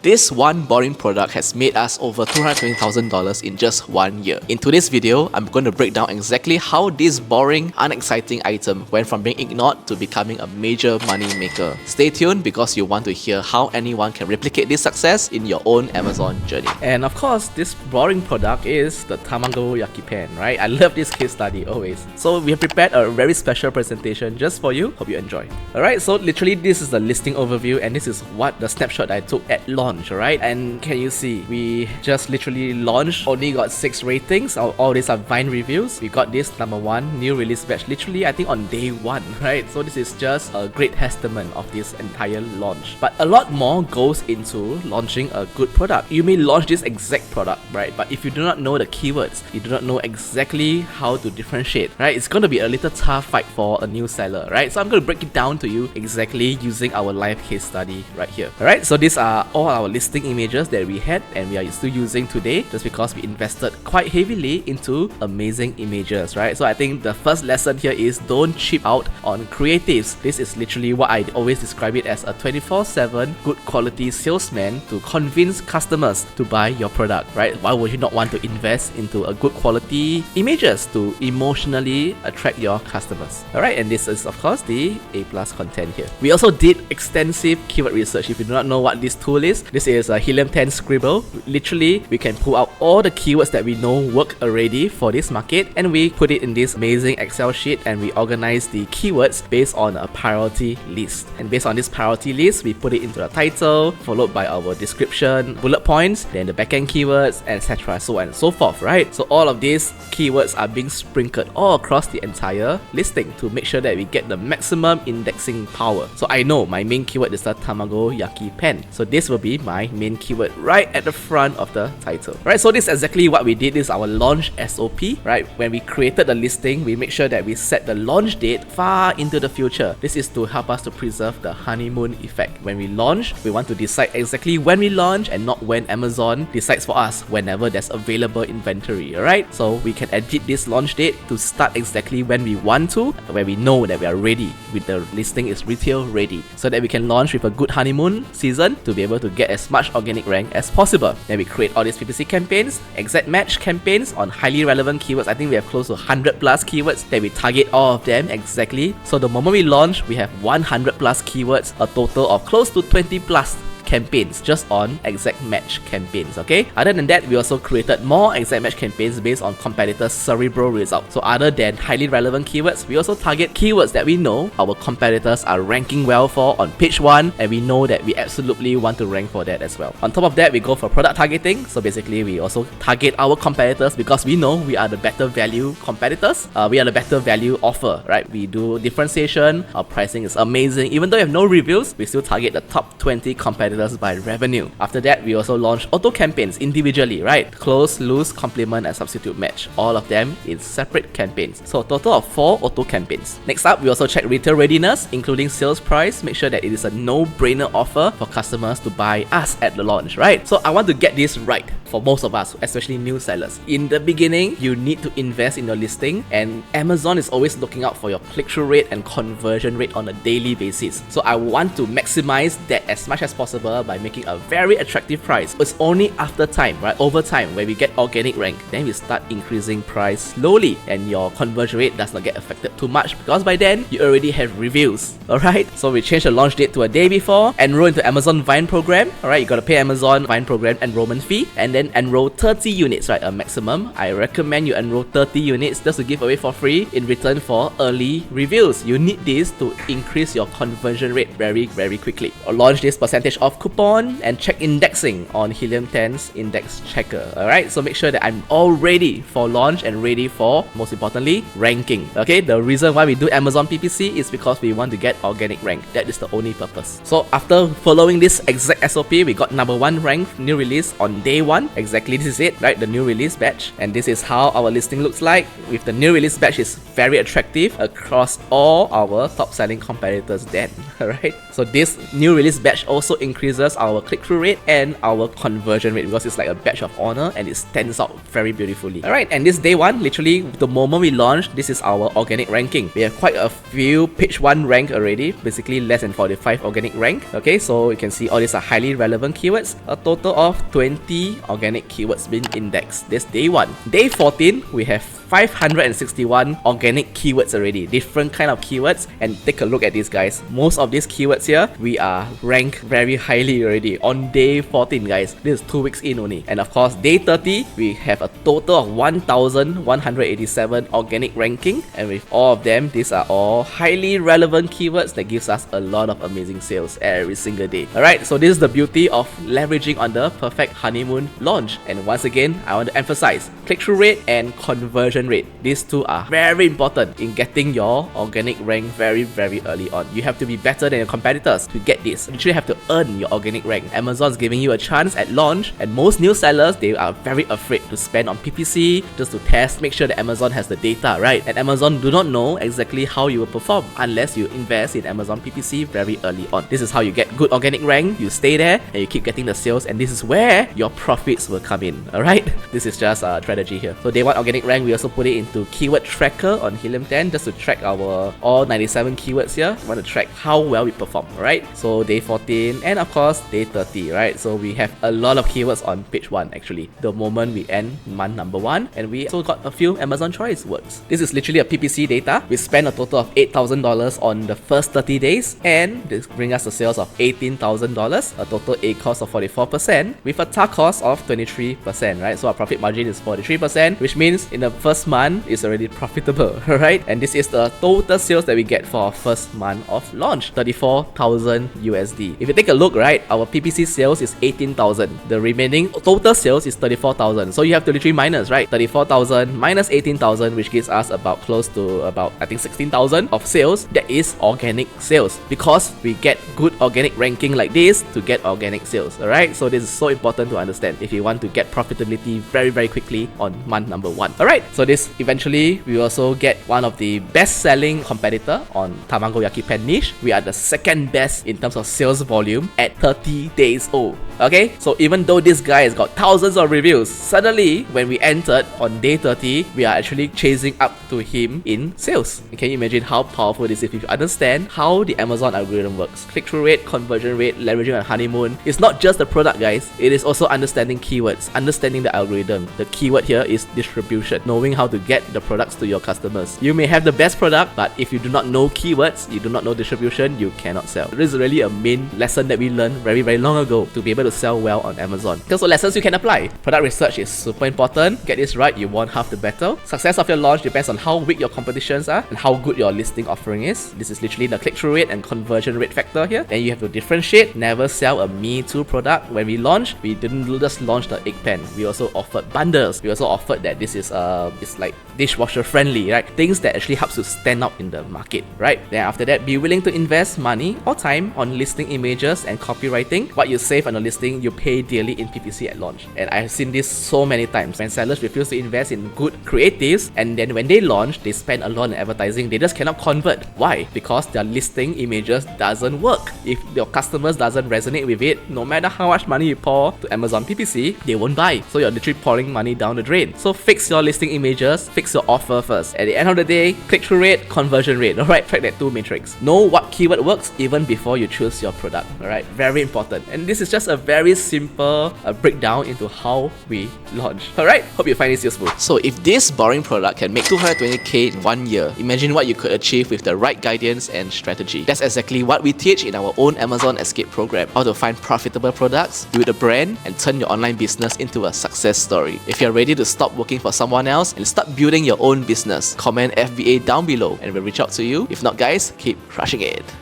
This one boring product has made us over $220,000 in just 1 year. In today's video, I'm going to break down exactly how this boring, unexciting item went from being ignored to becoming a major money maker. Stay tuned because you want to hear how anyone can replicate this success in your own Amazon journey. And of course, this boring product is the Tamagoyaki pen, right? I love this case study always. So we have prepared a very special presentation just for you. Hope you enjoy. Alright, so literally this is the listing overview and this is what the snapshot I took at launch. Right, and can you see we just literally launched, only got 6 ratings. All these are Vine reviews. We got this #1 new release batch literally I think on day 1, right? So this is just a great testament of this entire launch, but a lot more goes into launching a good product. You may launch this exact product, right, but if you do not know the keywords, you do not know exactly how to differentiate, right, it's going to be a little tough fight for a new seller, right? So I'm going to break it down to you exactly using our live case study right here. Alright, so these are all our listing images that we had and we are still using today just because we invested quite heavily into amazing images, right? So I think the first lesson here is don't cheap out on creatives. This is literally what I always describe it as, a 24/7 good quality salesman to convince customers to buy your product, right? Why would you not want to invest into a good quality images to emotionally attract your customers? Alright, and this is of course the A+ content here. We also did extensive keyword research. If you do not know what this tool is, this is a Helium 10 Scribble. Literally, we can pull out all the keywords that we know work already for this market and we put it in this amazing Excel sheet and we organize the keywords based on a priority list. And based on this priority list, we put it into the title, followed by our description, bullet points, then the backend keywords, etc. so on and so forth, right? So all of these keywords are being sprinkled all across the entire listing to make sure that we get the maximum indexing power. So I know my main keyword is the Tamagoyaki pen. So this will be my main keyword right at the front of the title. Right, so this is exactly what we did. This is our launch SOP, right? When we created the listing, we make sure that we set the launch date far into the future. This is to help us to preserve the honeymoon effect. When we launch, we want to decide exactly when we launch and not when Amazon decides for us whenever there's available inventory, alright? So we can edit this launch date to start exactly when we want to, where we know that we are ready, with the listing is retail ready, so that we can launch with a good honeymoon season to be able to get as much organic rank as possible. Then we create all these PPC campaigns, exact match campaigns on highly relevant keywords. I think we have close to 100 plus keywords that we target all of them exactly. So the moment we launch, we have 100 plus keywords, a total of close to 20 plus campaigns just on exact match campaigns, okay? Other than that, we also created more exact match campaigns based on competitors' cerebral results. So other than highly relevant keywords, we also target keywords that we know our competitors are ranking well for on page 1 and we know that we absolutely want to rank for that as well. On top of that, we go for product targeting. So basically, we also target our competitors because we know we are the better value competitors. We are the better value offer, right? We do differentiation, our pricing is amazing. Even though we have no reviews, we still target the top 20 competitors by revenue. After that, we also launch auto campaigns individually, right? Close, loose, complement, and substitute match. All of them in separate campaigns. So a total of 4 auto campaigns. Next up, we also check retail readiness, including sales price. Make sure that it is a no-brainer offer for customers to buy us at the launch, right? So I want to get this right for most of us, especially new sellers. In the beginning, you need to invest in your listing and Amazon is always looking out for your click-through rate and conversion rate on a daily basis. So I want to maximize that as much as possible by making a very attractive price. It's only after time, right? Over time, when we get organic rank, then we start increasing price slowly and your conversion rate does not get affected too much because by then, you already have reviews, alright? So we change the launch date to a day before, enroll into Amazon Vine program, alright? You gotta pay Amazon Vine program enrollment fee and then enroll 30 units, right? A maximum. I recommend you enroll 30 units just to give away for free in return for early reviews. You need this to increase your conversion rate very, very quickly. Or launch this percentage off coupon and check indexing on Helium 10's index checker. Alright, so make sure that I'm all ready for launch and ready for, most importantly, ranking. Okay, the reason why we do Amazon PPC is because we want to get organic rank. That is the only purpose. So after following this exact SOP, we got #1 rank new release on day 1. Exactly, this is it, right? The new release batch. And this is how our listing looks like. With the new release batch, is very attractive across all our top selling competitors then. Alright, So this new release batch also increases our click-through rate and our conversion rate because it's like a badge of honor and it stands out very beautifully. Alright, and this day one, literally the moment we launched, this is our organic ranking. We have quite a few page 1 rank already, basically less than 45 organic rank. Okay, so you can see all these are highly relevant keywords. A total of 20 organic keywords being indexed this day one. Day 14, we have 561 organic keywords already, different kind of keywords, and take a look at these guys. Most of these keywords here, we are ranked very highly already on day 14, guys. This is 2 weeks in only. And of course, day 30, we have a total of 1,187 organic ranking, and with all of them, these are all highly relevant keywords that gives us a lot of amazing sales every single day. Alright, so this is the beauty of leveraging on the perfect honeymoon launch. And once again, I want to emphasize click-through rate and conversion rate. These two are very important in getting your organic rank very early on. You have to be better than your competitors to get this. You actually have to earn your organic rank. Amazon's giving you a chance at launch, and most new sellers, they are very afraid to spend on PPC just to test, make sure that Amazon has the data, right? And Amazon do not know exactly how you will perform unless you invest in Amazon PPC very early on. This is how you get good organic rank. You stay there and you keep getting the sales, and this is where your profits will come in. Alright, this is just a strategy here. So day one organic rank, we also put it into keyword tracker on Helium 10 just to track our all 97 keywords here. We want to track how well we perform. Alright, so day 14 and of course day 30, right? So we have a lot of keywords on page 1 actually, the moment we end month number 1, and we also got a few Amazon choice words. This is literally a PPC data. We spent a total of $8,000 on the first 30 days, and this brings us a sales of $18,000, a total A cost of 44% with a TAR cost of 23%, right? So our profit margin is 43%, which means in the first month it's already profitable, right? And this is the total sales that we get for our first month of launch, 34,000 USD. If you take a look, right, our PPC sales is 18,000. The remaining total sales is 34,000. So you have to literally minus, right? 34,000 minus 18,000, which gives us about close to about, I think, 16,000 of sales. That is organic sales, because we get good organic ranking like this to get organic sales. Alright, so this is so important to understand if you want to get profitability very quickly on month number 1. Alright, so this eventually we also get one of the best selling competitor on Tamago Yaki Pen niche. We are the second best in terms of sales volume at 30 days old. Okay, so even though this guy has got thousands of reviews, suddenly when we entered on day 30, we are actually chasing up to him in sales. Can you imagine how powerful this is if you understand how the Amazon algorithm works? Click-through rate, conversion rate, leveraging on honeymoon. It's not just the product, guys. It is also understanding keywords, understanding the algorithm. The keyword here is distribution, knowing how to get the products to your customers. You may have the best product, but if you do not know keywords, you do not know distribution, you cannot sell. This is really a main lesson that we learned very long ago to be able to sell well on Amazon. Those are lessons you can apply. Product research is super important. Get this right, you won half the battle. Success of your launch depends on how weak your competitions are and how good your listing offering is. This is literally the click-through rate and conversion rate factor here. Then you have to differentiate. Never sell a me too product. When we launched, we didn't just launch the egg pen. We also offered bundles. We also offered that this is it's like dishwasher friendly, right? Things that actually helps you stand out in the market, right? Then after that, be willing to invest money or time on listing images and copywriting. What you save on a listing, you pay dearly in PPC at launch. And I've seen this so many times when sellers refuse to invest in good creatives, and then when they launch, they spend a lot on advertising. They just cannot convert. Why? Because their listing images doesn't work. If your customers doesn't resonate with it, no matter how much money you pour to Amazon PPC, they won't buy. So you're literally pouring money down the drain. So fix your listing images, fix your offer first. At the end of the day, click-through rate, conversion rate. Alright, track that 2 matrix. Know what keyword works even before you choose your product. Alright, very important. And this is just a very simple breakdown into how we launch. Alright, hope you find this useful. So if this boring product can make 220k in 1 year, imagine what you could achieve with the right guidance and strategy. That's exactly what we teach in our own Amazon Escape program. How to find profitable products, build a brand, and turn your online business into a success story. If you're ready to stop working for someone else and start building your own business, comment FBA down below and we'll reach out to you. If not, guys, keep crushing it.